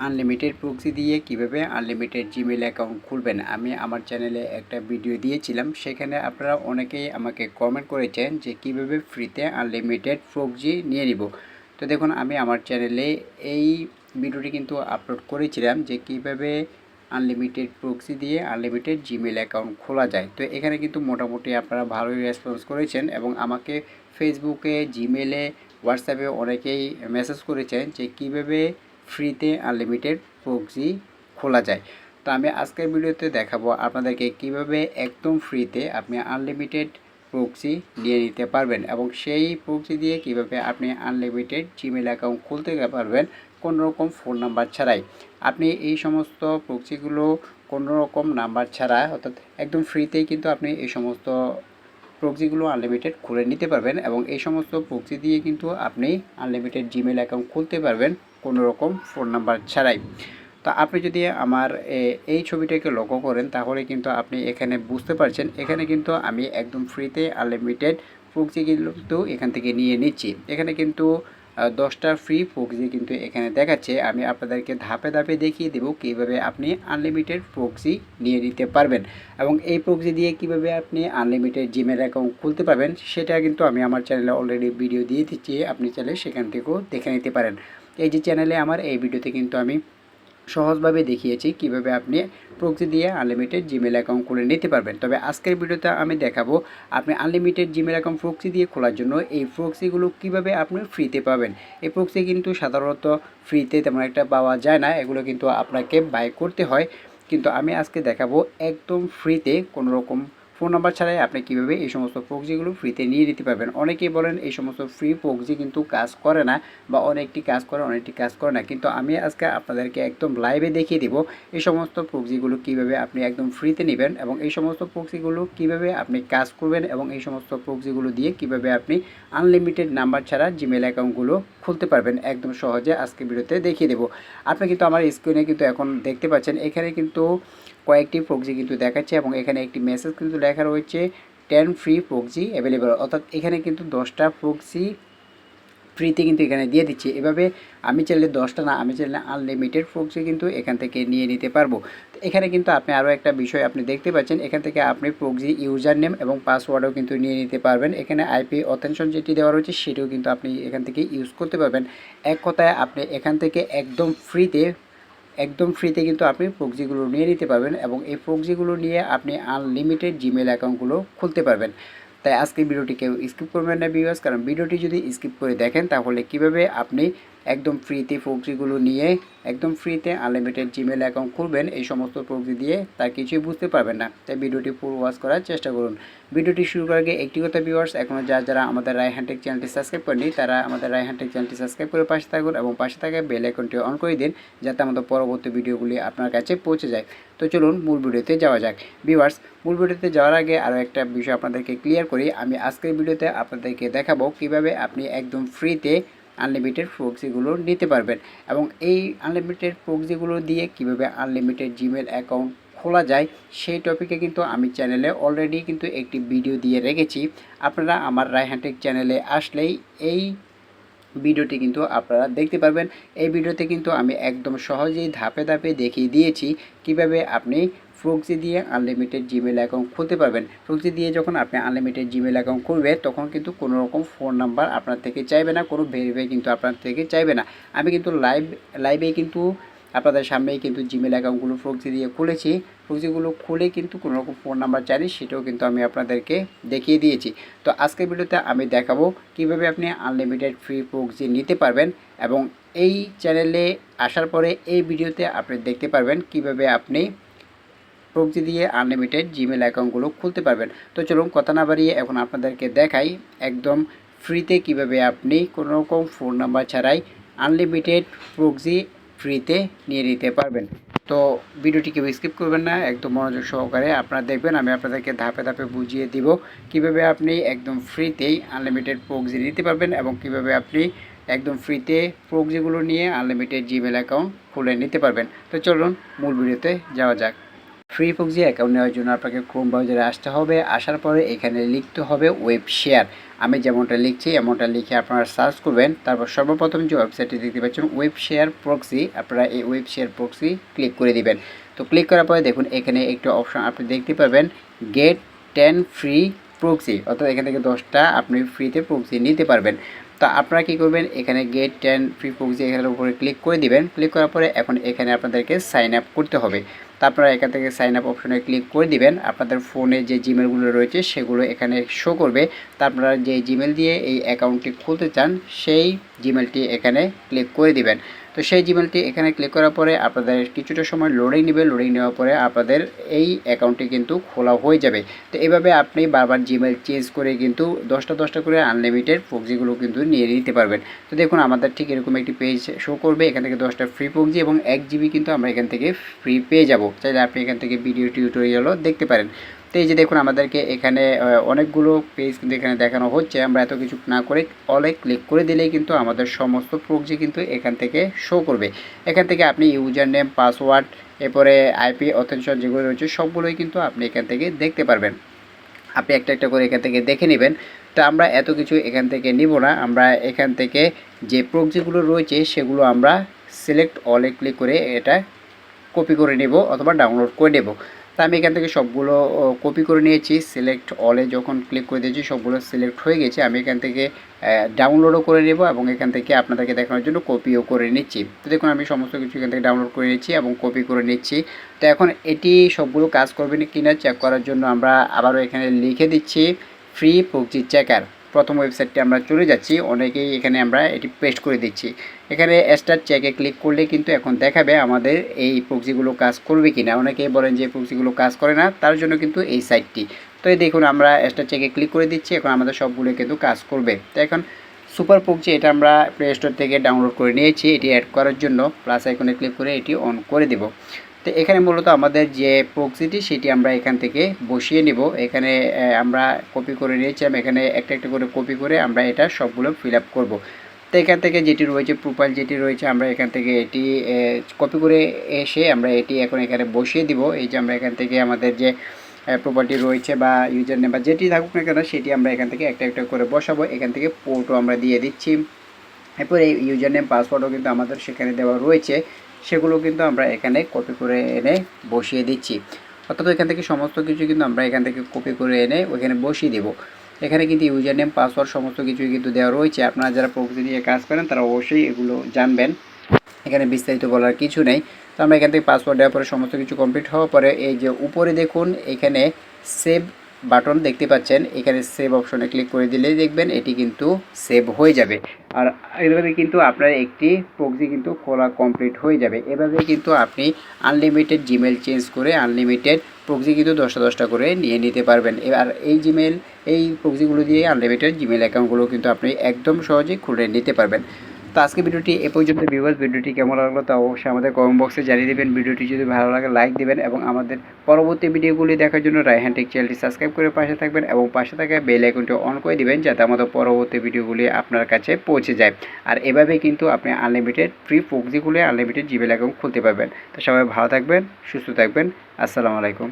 Unlimited proxy দিয়ে কিভাবে unlimited Gmail account খুলবেন। আমি আমার চ্যানেলে একটা ভিডিও দিয়েছিলাম, সেখানে আপনারা অনেকেই আমাকে কমেন্ট করেছেন যে কিভাবে ফ্রিতে আনলিমিটেড প্রক্সি নিয়ে নিব। তো দেখুন, আমি আমার চ্যানেলে এই ভিডিওটি কিন্তু আপলোড করেছিলাম যে কিভাবে আনলিমিটেড প্রক্সি দিয়ে আনলিমিটেড জিমেইল অ্যাকাউন্ট খোলা যায়। তো এখানে কিন্তু মোটামুটি আপনারা ভালোই রেসপন্স করেছেন এবং আমাকে ফেসবুকে, জিমেইলে, হোয়াটসঅ্যাপে অনেকেই মেসেজ করেছেন যে কিভাবে ফ্রিতে আনলিমিটেড প্রক্সি খোলা যায়। তো আমি আজকের ভিডিওতে দেখাবো আপনাদেরকে কিভাবে একদম ফ্রিতে আপনি আনলিমিটেড প্রক্সি নিয়ে নিতে পারবেন এবং সেই প্রক্সি দিয়ে কিভাবে আপনি আনলিমিটেড জিমেইল অ্যাকাউন্ট খুলতে পারবেন কোনো রকম ফোন নাম্বার ছাড়াই। আপনি এই সমস্ত প্রক্সিগুলো কোনো রকম নাম্বার ছাড়া, অর্থাৎ একদম ফ্রিতেই কিন্তু আপনি এই সমস্ত প্রক্সিগুলো আনলিমিটেড খুলে নিতে পারবেন এবং এই সমস্ত প্রক্সি দিয়ে কিন্তু আপনি আনলিমিটেড জিমেইল অ্যাকাউন্ট খুলতে পারবেন কোনো রকম ফোন নাম্বার ছাড়াই। তো আপনি যদি আমার এই ছবিটাকে লক্ষ্য করেন তাহলে কিন্তু আপনি এখানে বুঝতে পারছেন, এখানে কিন্তু আমি একদম ফ্রিতে আনলিমিটেড প্রক্সি কিন্তু এখান থেকে নিয়ে নিচ্ছি। এখানে কিন্তু 10টা ফ্রি প্রক্সি কিন্তু এখানে দেখাচ্ছে। আমি আপনাদেরকে ধাপে ধাপে দেখিয়ে দেব কীভাবে আপনি আনলিমিটেড প্রক্সি নিয়ে নিতে পারবেন এবং এই প্রক্সি দিয়ে কিভাবে আপনি আনলিমিটেড জিমেইল অ্যাকাউন্ট খুলতে পারবেন সেটা কিন্তু আমি আমার চ্যানেলে অলরেডি ভিডিও দিয়ে দিচ্ছি, আপনি চাইলে সেখান থেকেও দেখে নিতে পারেন। এই যে চ্যানেলে আমার এই ভিডিওতে কিন্তু আমি সহজভাবে দেখিয়েছি কিভাবে আপনি প্রক্সি দিয়ে আনলিমিটেড জিমেইল অ্যাকাউন্ট খুলে নিতে পারবেন। তবে আজকের ভিডিওতে আমি দেখাবো আপনি আনলিমিটেড জিমেইল অ্যাকাউন্ট প্রক্সি দিয়ে খোলার জন্য এই প্রক্সিগুলো কিভাবে আপনি ফ্রিতে পাবেন। এই প্রক্সি কিন্তু সাধারণত ফ্রিতে তেমন একটা পাওয়া যায় না, এগুলো কিন্তু আপনাকে বাই করতে হয়। কিন্তু আমি আজকে দেখাবো একদম ফ্রিতে কোনো রকম ফোন নাম্বার ছাড়াই আপনি কীভাবে এই সমস্ত প্রক্সিগুলো ফ্রিতে নিয়ে নিতে পারবেন। অনেকেই বলেন এই সমস্ত ফ্রি প্রক্সি কিন্তু কাজ করে না বা অনেকটি কাজ করে অনেকটি কাজ করে না, কিন্তু আমি আজকে আপনাদেরকে একদম লাইভে দেখিয়ে দিব এই সমস্ত প্রক্সিগুলো কীভাবে আপনি একদম ফ্রিতে নেবেন এবং এই সমস্ত প্রক্সিগুলো কীভাবে আপনি কাজ করবেন এবং এই সমস্ত প্রক্সিগুলো দিয়ে কীভাবে আপনি আনলিমিটেড নাম্বার ছাড়া জিমেইল অ্যাকাউন্টগুলো খুলতে পারবেন একদম সহজে আজকে ভিডিওতে দেখিয়ে দেবো। আপনি কিন্তু আমার স্ক্রিনে কিন্তু এখন দেখতে পাচ্ছেন, এখানে কিন্তু কয়েকটি প্রক্সি কিন্তু দেখাচ্ছে এবং এখানে একটি মেসেজ কিন্তু লেখা রয়েছে 10 ফ্রি প্রক্সি অ্যাভেলেবল, অর্থাৎ এখানে কিন্তু 10টা প্রক্সি ফ্রিতে কিন্তু এখানে দিয়ে দিচ্ছি। এভাবে আমি চাইলে 10টা না, আমি চাইলে আনলিমিটেড প্রক্সি কিন্তু এখান থেকে নিয়ে নিতে পারবো। তো এখানে কিন্তু আপনি আরও একটা বিষয় আপনি দেখতে পাচ্ছেন, এখান থেকে আপনি প্রক্সি ইউজার নেম এবং পাসওয়ার্ডও কিন্তু নিয়ে নিতে পারবেন। এখানে আইপি অথেন্টিকেশন যেটি দেওয়া রয়েছে সেটিও কিন্তু আপনি এখান থেকে ইউজ করতে পারবেন। এক কথায় আপনি এখান থেকে একদম ফ্রিতে কিন্তু আপনি প্রক্সিগুলো নিয়ে নিতে পারবেন এবং এই প্রক্সিগুলো নিয়ে আপনি আনলিমিটেড জিমেইল অ্যাকাউন্টগুলো খুলতে পারবেন। তাই আজকে ভিডিওটি কেউ স্কিপ করবেন না ভিউয়ার্স, কারণ ভিডিওটি যদি স্কিপ করে দেখেন তাহলে কিভাবে আপনি একদম ফ্রিতে প্রক্সিগুলো নিয়ে একদম ফ্রিতে আনলিমিটেড জিমেইল অ্যাকাউন্ট খুলবেন এই সমস্ত প্রক্সি দিয়ে তার কিছুই বুঝতে পারবেন না। তাই ভিডিওটি পুরো ওয়াচ করার চেষ্টা করুন। ভিডিওটি শুরু করার আগে একটি কথা ভিউয়ার্স, এখনও যারা আমাদের রায়হান টেক চ্যানেলটি সাবস্ক্রাইব করেনি তারা আমাদের রায়হান টেক চ্যানেলটি সাবস্ক্রাইব করে পাশে থাকুন এবং পাশে থাকা বেল আইকনটি অন করে দিন যাতে আমাদের পরবর্তী ভিডিওগুলি আপনার কাছে পৌঁছে যায়। তো চলুন মূল ভিডিওতে যাওয়া যাক। ভিউয়ার্স, মূল ভিডিওতে যাওয়ার আগে আরও একটা বিষয় আপনাদেরকে ক্লিয়ার করি। আমি আজকের ভিডিওতে আপনাদেরকে দেখাবো কিভাবে আপনি একদম ফ্রিতে আনলিমিটেড প্রক্সিগুলো নিতে পারবেন এবং এই আনলিমিটেড প্রক্সিগুলো দিয়ে কিভাবে আনলিমিটেড জিমেইল অ্যাকাউন্ট খোলা যায় সেই টপিকে কিন্তু আমি চ্যানেলে অলরেডি কিন্তু একটি ভিডিও দিয়ে রেখেছি। আপনারা আমার রায়হান টেক চ্যানেলে আসলেই এই ভিডিওটি কিন্তু আপনারা দেখতে পারবেন। এই ভিডিওতে কিন্তু আমি একদম সহজেই ধাপে ধাপে দেখিয়ে দিয়েছি কিভাবে আপনি প্রক্সি দিয়ে আনলিমিটেড জিমেইল অ্যাকাউন্ট খুলতে পারবেন। প্রক্সি দিয়ে যখন আপনি আনলিমিটেড জিমেইল অ্যাকাউন্ট খুলবে তখন কিন্তু কোনো রকম ফোন নাম্বার আপনার থেকে চাইবে না, কোনো ভেরিফাই কিন্তু আপনার থেকে চাইবে না। আমি কিন্তু লাইভেই কিন্তু আপনাদের সামনেই কিন্তু জিমেইল অ্যাকাউন্টগুলো প্রক্সি দিয়ে খুলেছি। প্রক্সিগুলো খুলে কিন্তু কোনো রকম ফোন নাম্বার চাইনি সেটাও কিন্তু আমি আপনাদেরকে দেখিয়ে দিয়েছি। তো আজকের ভিডিওতে আমি দেখাবো কিভাবে আপনি আনলিমিটেড ফ্রি প্রক্সি নিতে পারবেন এবং এই চ্যানেলে আসার পরে এই ভিডিওতে আপনি দেখতে পারবেন কিভাবে আপনি প্রক্সি দিয়ে আনলিমিটেড জিমেইল অ্যাকাউন্টগুলো খুলতে পারবেন। তো চলুন কথা না বাড়িয়ে এখন আপনাদেরকে দেখাই একদম ফ্রিতে কিভাবে আপনি কোনো রকম ফোন নাম্বার ছাড়াই আনলিমিটেড প্রক্সি ফ্রিতে নিয়ে নিতে পারবেন। তো ভিডিওটি কেউ স্কিপ করবেন না, একদম মনোযোগ সহকারে আপনারা দেখবেন। আমি আপনাদেরকে ধাপে ধাপে বুঝিয়ে দিব কিভাবে আপনি একদম ফ্রিতেই আনলিমিটেড প্রক্সি নিতে পারবেন এবং কিভাবে আপনি একদম ফ্রিতে প্রক্সিগুলো নিয়ে আনলিমিটেড জিমেইল অ্যাকাউন্ট খুলে নিতে পারবেন। তো চলুন মূল ভিডিওতে যাওয়া যাক। ফ্রি প্রক্সি অ্যাকাউন্ট নেওয়ার জন্য আপনাকে ক্রোম ব্রাউজারে আসতে হবে। আসার পরে এখানে লিখতে হবে ওয়েব শেয়ার। আমি যেমনটা লিখছি এমনটা লিখে আপনারা সার্চ করবেন। তারপর সর্বপ্রথম যে ওয়েবসাইটটি দেখতে পাচ্ছেন ওয়েব শেয়ার প্রক্সি, আপনারা এই ওয়েব শেয়ার প্রক্সি ক্লিক করে দিবেন। তো ক্লিক করার পরে দেখুন এখানে একটি অপশন আপনি দেখতে পাবেন, গেট 10 ফ্রি প্রক্সি, অর্থাৎ এখান থেকে 10টা আপনি ফ্রিতে প্রক্সি নিতে পারবেন। তো আপনারা কী করবেন, এখানে গেট 10 ফ্রি প্রক্সি এখানের উপরে ক্লিক করে দিবেন। ক্লিক করার পরে এখন এখানে আপনাদেরকে সাইন আপ করতে হবে। তো আপনারা এখান থেকে সাইন আপ অপশনে ক্লিক করে দিবেন। আপনাদের ফোনে যে জিমেলগুলো রয়েছে সেগুলো এখানে শো করবে। তো আপনারা যে জিমেল দিয়ে এই অ্যাকাউন্টটি খুলতে চান সেই জিমেলটি এখানে ক্লিক করে দিবেন। তো সেই জিমেলটি এখানে ক্লিক করার পরে আপনাদের কিছুটা সময় লোডিং নেবে। লোডিং নেওয়ার পরে আপনাদের এই অ্যাকাউন্টটি কিন্তু খোলা হয়ে যাবে। তো এভাবে আপনি বারবার জিমেল চেঞ্জ করে কিন্তু 10টা করে আনলিমিটেড প্রক্সিগুলো কিন্তু নিয়ে নিতে পারবেন। তো দেখুন আমাদের ঠিক এরকম একটি পেজ শো করবে, এখান থেকে 10টা ফ্রি প্রক্সি এবং 1 জিবি কিন্তু আমরা এখান থেকে ফ্রি পেয়ে যাব। চাইলে আপনি এখান থেকে ভিডিও টিউটোরিয়ালও দেখতে পারেন। তো এই যে দেখুন আমাদেরকে এখানে অনেকগুলো পেজ কিন্তু এখানে দেখানো হচ্ছে। আমরা এত কিছু না করে অলে ক্লিক করে দিলেই কিন্তু আমাদের সমস্ত প্রক্সি কিন্তু এখান থেকে শো করবে। এখান থেকে আপনি ইউজার নেম, পাসওয়ার্ড, এরপরে আইপি অথেন্টিকেশন যেগুলো রয়েছে সবগুলোই কিন্তু আপনি এখান থেকে দেখতে পারবেন। আপনি একটা একটা করে এখান থেকে দেখে নেবেন। তো আমরা এত কিছু এখান থেকে নিব না, আমরা এখান থেকে যে প্রক্সিগুলো রয়েছে সেগুলো আমরা সিলেক্ট অলে ক্লিক করে এটা কপি করে নেব অথবা ডাউনলোড করে নেব। তো আমি এখান থেকে সবগুলো কপি করে নিয়েছি। সিলেক্ট অলে যখন ক্লিক করে দিয়েছি সবগুলো সিলেক্ট হয়ে গেছে। আমি এখান থেকে ডাউনলোডও করে নেব এবং এখান থেকে আপনাদেরকে দেখানোর জন্য কপিও করে নিচ্ছি। তো দেখুন আমি সমস্ত কিছু এখান থেকে ডাউনলোড করে নিচ্ছি এবং কপি করে নিচ্ছি। তো এখন এটি সবগুলো কাজ করবে কি না চেক করার জন্য আমরা আবারও এখানে লিখে দিচ্ছি ফ্রি প্রক্সি চেকার। প্রথম ওয়েবসাইটটি আমরা চলে যাচ্ছি, অনেকেই এখানে আমরা এটি পেস্ট করে দিচ্ছি। এখানে স্টার্ট চেকে ক্লিক করলে কিন্তু এখন দেখাবে আমাদের এই প্রক্সিগুলো কাজ করবে কি না। অনেকেই বলেন যে প্রক্সিগুলো কাজ করে না, তার জন্য কিন্তু এই সাইটটি। তো এই দেখুন আমরা স্টার্ট চেকে ক্লিক করে দিচ্ছি, এখন আমাদের সবগুলো কিন্তু কাজ করবে। তো এখন সুপার প্রক্সি এটা আমরা প্লে স্টোর থেকে ডাউনলোড করে নিয়েছি। এটি অ্যাড করার জন্য প্লাস আইকনে ক্লিক করে এটি অন করে দেব। তো এখানে মূলত আমাদের যে প্রক্সিটি সেটি আমরা এখান থেকে বসিয়ে নেব। এখানে আমরা কপি করে নিয়েছিলাম, এখানে একটা একটা করে কপি করে আমরা এটা সবগুলো ফিল আপ করবো। তো এখান থেকে যেটি রয়েছে প্রোফাইল যেটি রয়েছে আমরা এখান থেকে এটি কপি করে এসে আমরা এটি এখন এখানে বসিয়ে দিব। এই যে আমরা এখান থেকে আমাদের যে প্রপার্টি রয়েছে বা ইউজার নেম বা যেটি থাকুক না কেন সেটি আমরা এখান থেকে একটা একটা করে বসাবো। এখান থেকে পোর্টও আমরা দিয়ে দিচ্ছি। এরপর এই ইউজার নেম পাসওয়ার্ডও কিন্তু আমাদের সেখানে দেওয়া রয়েছে, সেগুলো কিন্তু আমরা এখানে কপি করে এনে বসিয়ে দিচ্ছি। অর্থাৎ এখান থেকে সমস্ত কিছু কিন্তু আমরা এখান থেকে কপি করে এনে ওইখানে বসিয়ে দেবো। এখানে কিন্তু ইউজার নেম পাসওয়ার্ড সমস্ত কিছুই কিন্তু দেওয়া রয়েছে। আপনারা যারা প্রক্সি নিয়ে কাজ করেন তারা অবশ্যই এগুলো জানবেন, এখানে বিস্তারিত বলার কিছু নেই। তো আমরা এখান থেকে পাসওয়ার্ড দেওয়ার পরে সমস্ত কিছু কমপ্লিট হওয়ার পরে এই যে উপরে দেখুন এখানে সেভ বাটন দেখতে পাচ্ছেন, এখানে সেভ অপশনে ক্লিক করে দিলেই দেখবেন এটি কিন্তু সেভ হয়ে যাবে। আর এভাবে কিন্তু আপনার একটি প্রক্সি কিন্তু খোলা কমপ্লিট হয়ে যাবে। এভাবে কিন্তু আপনি আনলিমিটেড জিমেল চেঞ্জ করে আনলিমিটেড প্রক্সি কিন্তু 10টা করে নিয়ে নিতে পারবেন। এবার এই প্রক্সিগুলো দিয়ে আনলিমিটেড জিমেল অ্যাকাউন্টগুলো কিন্তু আপনি একদম সহজেই খুলে নিতে পারবেন। তো আজকে ভিডিওটি এ পর্যন্ত। ভিউয়ার্স ভিডিওটি কেমন লাগলো তা অবশ্যই আমাদের কমেন্ট বক্সে জানিয়ে দেবেন। ভিডিওটি যদি ভালো লাগে লাইক দেবেন এবং আমাদের পরবর্তী ভিডিওগুলি দেখার জন্য রায়হান টেক চ্যানেলটি সাবস্ক্রাইব করে পাশে থাকবেন এবং পাশে থাকা বেল আইকনটি অন করে দিবেন যাতে আমাদের পরবর্তী ভিডিওগুলি আপনার কাছে পৌঁছে যায়। আর এভাবেই কিন্তু আপনি আনলিমিটেড ফ্রি প্রক্সি খুলে আনলিমিটেড জিমেল অ্যাকাউন্ট খুলতে পারবেন। তো সবাই ভালো থাকবেন, সুস্থ থাকবেন। আসসালামু আলাইকুম।